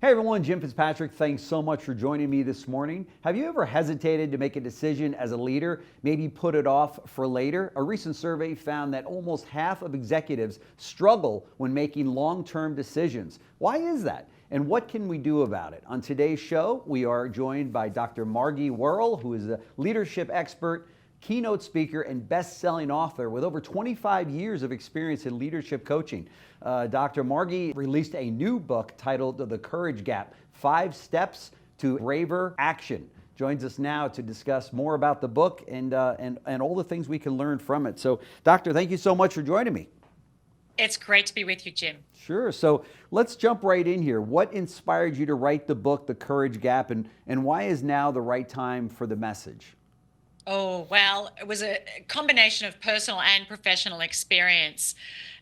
Hey everyone, Jim Fitzpatrick. Thanks so much for joining me this morning. Have you ever hesitated to make a decision as a leader, maybe put it off for later? A recent survey found that almost half of executives struggle when making long-term decisions. Why is that? And what can we do about it? On today's show, we are joined by Dr. Margie Warrell, who is a leadership expert, keynote speaker, and best-selling author with over 25 years of experience in leadership coaching. Dr. Margie released a new book titled The Courage Gap, 5 Steps to Braver Action. Joins us now to discuss more about the book and all the things we can learn from it. So, Doctor, thank you so much for joining me. It's great to be with you, Jim. Sure. So let's jump right in here. What inspired you to write the book, The Courage Gap, and why is now the right time for the message? Oh, well, it was a combination of personal and professional experience,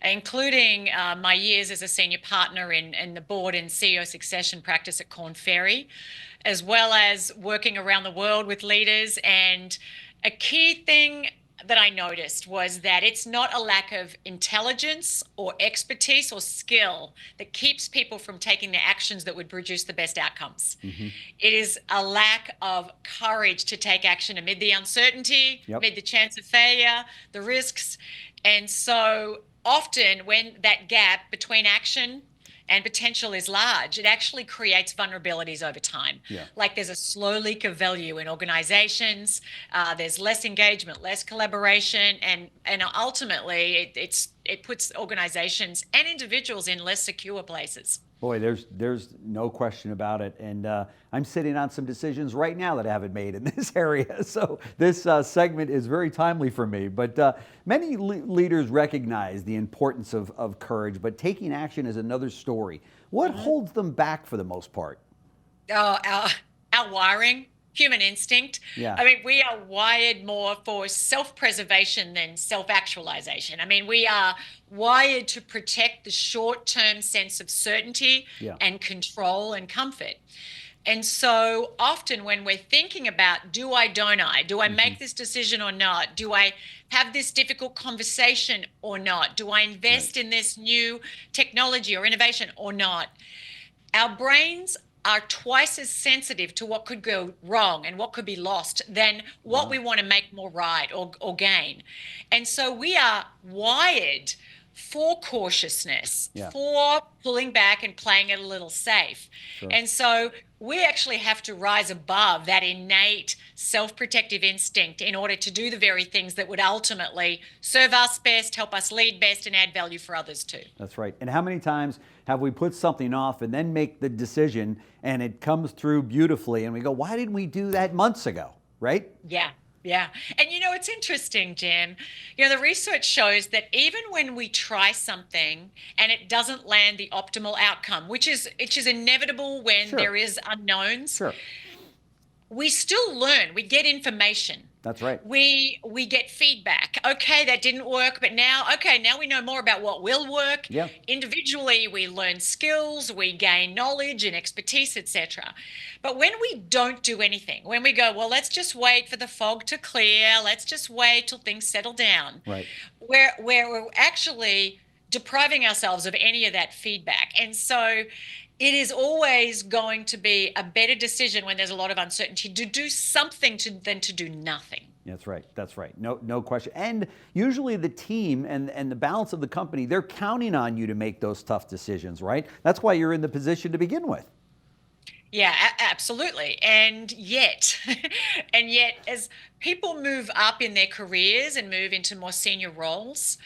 including my years as a senior partner in the board and CEO succession practice at Korn Ferry, as well as working around the world with leaders. And a key thing that I noticed was that it's not a lack of intelligence or expertise or skill that keeps people from taking the actions that would produce the best outcomes. Mm-hmm. It is a lack of courage to take action amid the uncertainty, amid the chance of failure, the risks. And so often when that gap between action and potential is large, it actually creates vulnerabilities over time. Like there's a slow leak of value in organizations, there's less engagement, less collaboration, and ultimately it puts organizations and individuals in less secure places. Boy, there's no question about it. And I'm sitting on some decisions right now that I haven't made in this area. So this segment is very timely for me. But many leaders recognize the importance of courage, but taking action is another story. What holds them back for the most part? Our wiring. Human instinct. I mean, we are wired more for self-preservation than self-actualization. I mean, we are wired to protect the short-term sense of certainty and control and comfort. And so often when we're thinking about, do I, don't I? Do I make this decision or not? Do I have this difficult conversation or not? Do I invest in this new technology or innovation or not? Our brains are twice as sensitive to what could go wrong and what could be lost than what we want to make more right or gain. And so we are wired for cautiousness, for pulling back and playing it a little safe. And so we actually have to rise above that innate self-protective instinct in order to do the very things that would ultimately serve us best, help us lead best, and add value for others too. That's right. And how many times have we put something off and then make the decision and it comes through beautifully and we go, why didn't we do that months ago, right? Yeah. And it's interesting, Jim. The research shows that even when we try something and it doesn't land the optimal outcome, which is inevitable when there is unknowns, we still learn, we get information. That's right. We get feedback. Okay, that didn't work, but now we know more about what will work. Individually, we learn skills, we gain knowledge and expertise, etc. But when we don't do anything, when we go, well, let's just wait for the fog to clear, let's just wait till things settle down, we're actually depriving ourselves of any of that feedback. And so it is always going to be a better decision when there's a lot of uncertainty to do something than to do nothing. That's right. No question. And usually the team and the balance of the company, they're counting on you to make those tough decisions, right? That's why you're in the position to begin with. Yeah, absolutely. And yet, as people move up in their careers and move into more senior roles,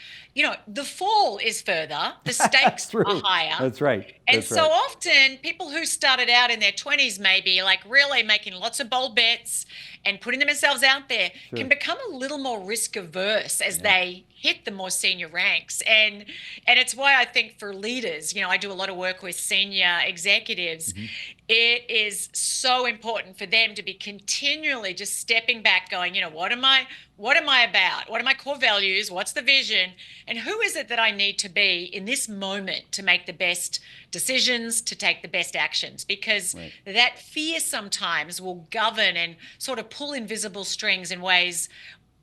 the fall is further, the stakes are higher. That's right. And so often people who started out in their 20s maybe like really making lots of bold bets and putting themselves out there can become a little more risk averse as they hit the more senior ranks. And it's why I think for leaders, I do a lot of work with senior executives. It is so important for them to be continually just stepping back going, what am I about? What are my core values? What's the vision? And who is it that I need to be in this moment to make the best decisions, to take the best actions? Because that fear sometimes will govern and sort of pull invisible strings in ways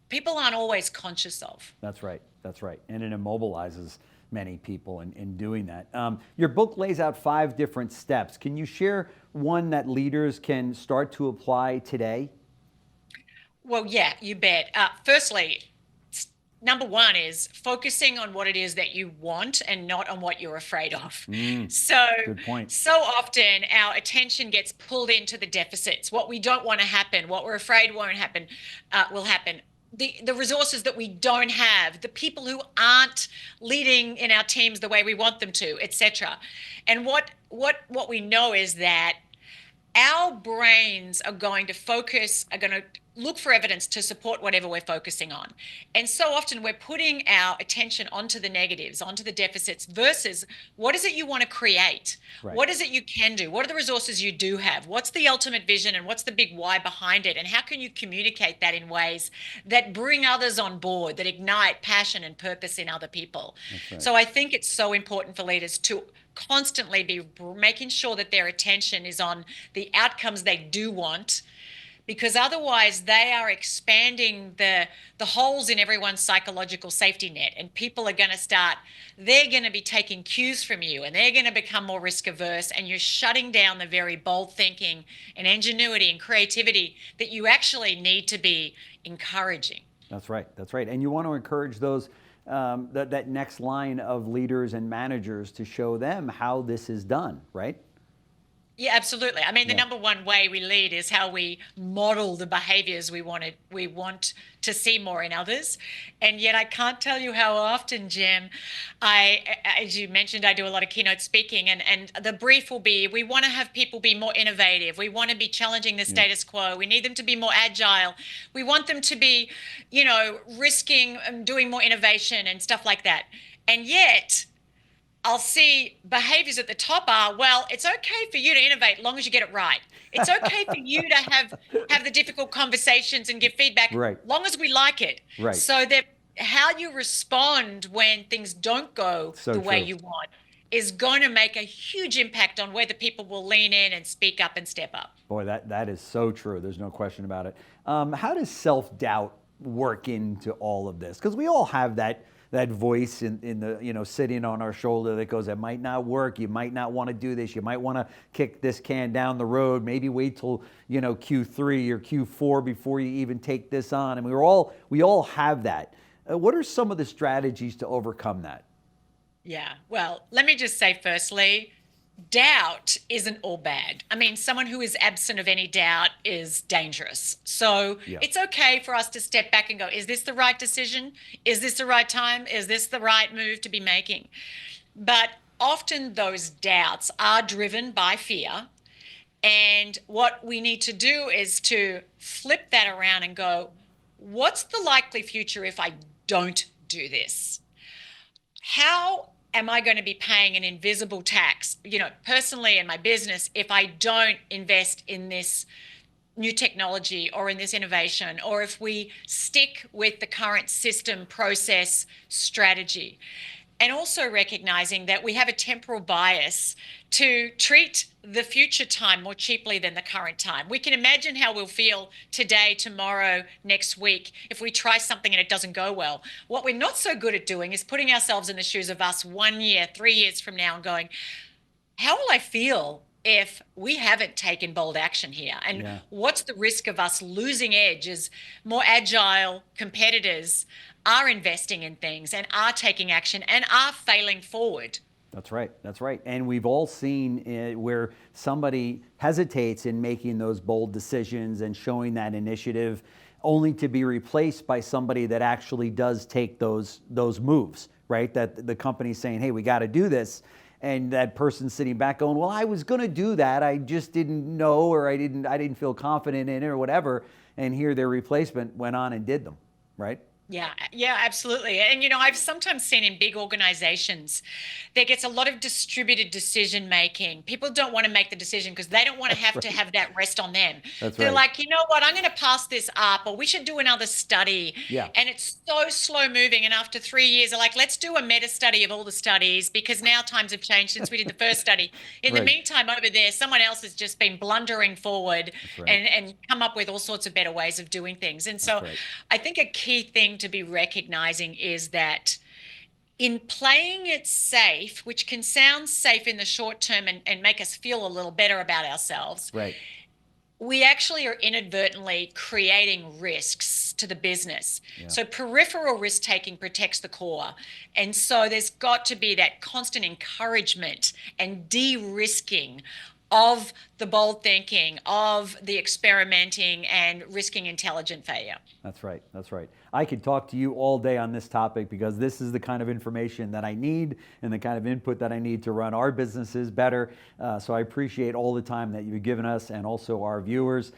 people aren't always conscious of. That's right. And it immobilizes many people in doing that. Your book lays out 5 different steps. Can you share one that leaders can start to apply today? Well, yeah, you bet. Firstly, number one is focusing on what it is that you want and not on what you're afraid of. So, Good point. so often our attention gets pulled into the deficits, what we don't want to happen, what we're afraid won't happen, will happen. The resources that we don't have, the people who aren't leading in our teams the way we want them to, etc. And what we know is that our brains are going to look for evidence to support whatever we're focusing on. And so often we're putting our attention onto the negatives, onto the deficits, versus what is it you want to create? Right. What is it you can do? What are the resources you do have? What's the ultimate vision and what's the big why behind it? And how can you communicate that in ways that bring others on board, that ignite passion and purpose in other people? Right. So I think it's so important for leaders to constantly be making sure that their attention is on the outcomes they do want, because otherwise they are expanding the holes in everyone's psychological safety net, and people are going to they're going to be taking cues from you, and they're going to become more risk averse, and you're shutting down the very bold thinking and ingenuity and creativity that you actually need to be encouraging. That's right. That's right. And you want to encourage those that next line of leaders and managers to show them how this is done, right? Yeah, absolutely. I mean, the number one way we lead is how we model the behaviors we want to see more in others. And yet I can't tell you how often, Jim, as you mentioned, I do a lot of keynote speaking, and the brief will be, we want to have people be more innovative. We want to be challenging the status quo. We need them to be more agile. We want them to be, risking and doing more innovation and stuff like that. And yet I'll see behaviors at the top are, well, it's okay for you to innovate as long as you get it right. It's okay for you to have the difficult conversations and give feedback, right, long as we like it. Right. So that how you respond when things don't go the way you want is going to make a huge impact on whether people will lean in and speak up and step up. Boy, that is so true. There's no question about it. How does self-doubt work into all of this? Because we all have that voice in the, sitting on our shoulder that goes, it might not work. You might not want to do this. You might want to kick this can down the road. Maybe wait till, Q3 or Q4 before you even take this on. And we all have that. What are some of the strategies to overcome that? Yeah, well, let me just say firstly, doubt isn't all bad. I mean, someone who is absent of any doubt is dangerous. So it's okay for us to step back and go, is this the right decision? Is this the right time? Is this the right move to be making? But often those doubts are driven by fear. And what we need to do is to flip that around and go, what's the likely future if I don't do this? How am I going to be paying an invisible tax, personally in my business, if I don't invest in this new technology or in this innovation, or if we stick with the current system, process, strategy? And also recognizing that we have a temporal bias to treat the future time more cheaply than the current time. We can imagine how we'll feel today, tomorrow, next week if we try something and it doesn't go well. What we're not so good at doing is putting ourselves in the shoes of us 1 year, 3 years from now and going, how will I feel if we haven't taken bold action here? And what's the risk of us losing edge as more agile competitors are investing in things and are taking action and are failing forward? That's right. That's right. And we've all seen where somebody hesitates in making those bold decisions and showing that initiative, only to be replaced by somebody that actually does take those moves, right? That the company's saying, hey, we got to do this. And that person's sitting back going, well, I was going to do that. I just didn't know, or I didn't feel confident in it or whatever. And here their replacement went on and did them, right? Yeah, absolutely. And, I've sometimes seen in big organizations, there gets a lot of distributed decision making. People don't want to make the decision because they don't want to have to have that rest on them. They're like, you know what, I'm going to pass this up, or we should do another study. And it's so slow moving. And after 3 years, they're like, let's do a meta study of all the studies, because now times have changed since we did the first study. In the meantime, over there, someone else has just been blundering forward and come up with all sorts of better ways of doing things. And so I think a key thing to be recognizing is that in playing it safe, which can sound safe in the short term and make us feel a little better about ourselves, right, we actually are inadvertently creating risks to the business. Yeah. So peripheral risk taking protects the core. And so there's got to be that constant encouragement and de-risking of the bold thinking, of the experimenting, and risking intelligent failure. That's right. That's right. I could talk to you all day on this topic because this is the kind of information that I need and the kind of input that I need to run our businesses better. So I appreciate all the time that you've given us and also our viewers.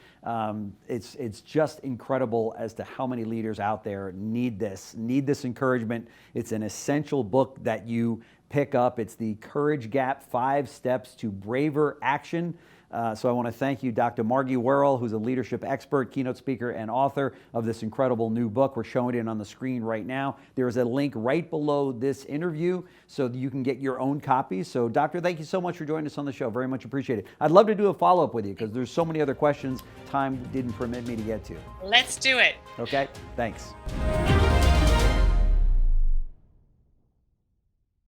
It's just incredible as to how many leaders out there need this encouragement. It's an essential book that you pick up. It's the Courage Gap: 5 Steps to Braver Action. So I want to thank you, Dr. Margie Warrell, who's a leadership expert, keynote speaker, and author of this incredible new book. We're showing it on the screen right now. There is a link right below this interview so that you can get your own copies. So, Doctor, thank you so much for joining us on the show. Very much appreciated. I'd love to do a follow-up with you because there's so many other questions time didn't permit me to get to. Let's do it. Okay, thanks.